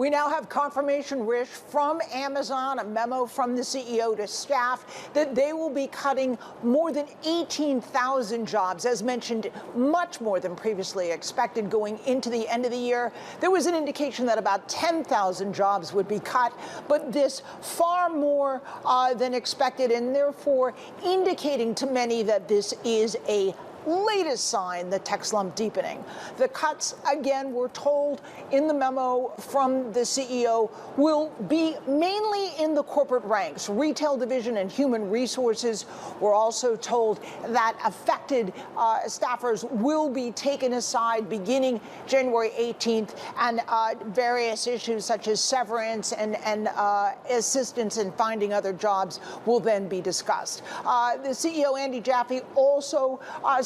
We now have confirmation, Rich, from Amazon, a memo from the CEO to staff, that they will be cutting more than 18,000 jobs, as mentioned, much more than previously expected going into the end of the year. There was an indication that about 10,000 jobs would be cut, but this far more than expected, and therefore indicating to many that this is a latest sign the tech slump deepening. The cuts, again, we're told in the memo from the CEO, will be mainly in the corporate ranks. Retail division and human resources. We're also told that affected staffers will be taken aside beginning January 18th, and various issues such as severance and assistance in finding other jobs will then be discussed. The CEO, Andy Jassy, also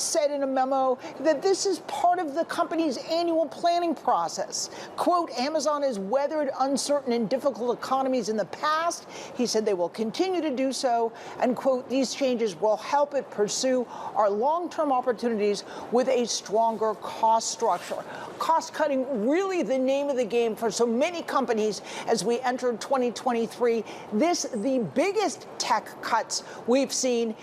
said in a memo that this is part of the company's annual planning process. Quote, Amazon has weathered uncertain and difficult economies in the past. He said they will continue to do so, and quote, these changes will help it pursue our long-term opportunities with a stronger cost structure. Cost cutting really the name of the game for so many companies as we entered 2023. This the biggest tech cuts we've seen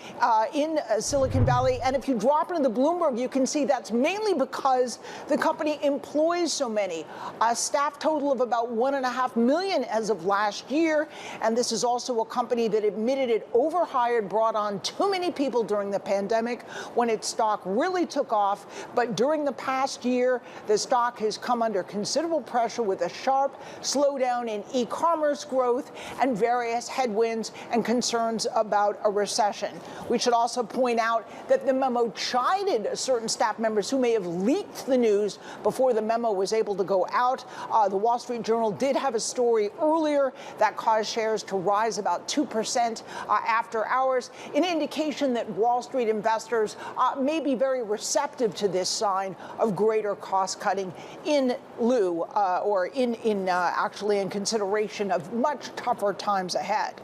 in Silicon Valley, and if you drop into the Bloomberg, you can see that's mainly because the company employs so many. A staff total of about 1.5 million as of last year, and this is also a company that admitted it overhired, brought on too many people during the pandemic when its stock really took off. But during the past year, the stock has come under considerable pressure with a sharp slowdown in e-commerce growth and various headwinds and concerns about a recession. We should also point out that the memo chided certain staff members who may have leaked the news before the memo was able to go out. The Wall Street Journal did have a story earlier that caused shares to rise about 2% after hours, an indication that Wall Street investors may be very receptive to this sign of greater cost cutting in lieu or actually in consideration of much tougher times ahead.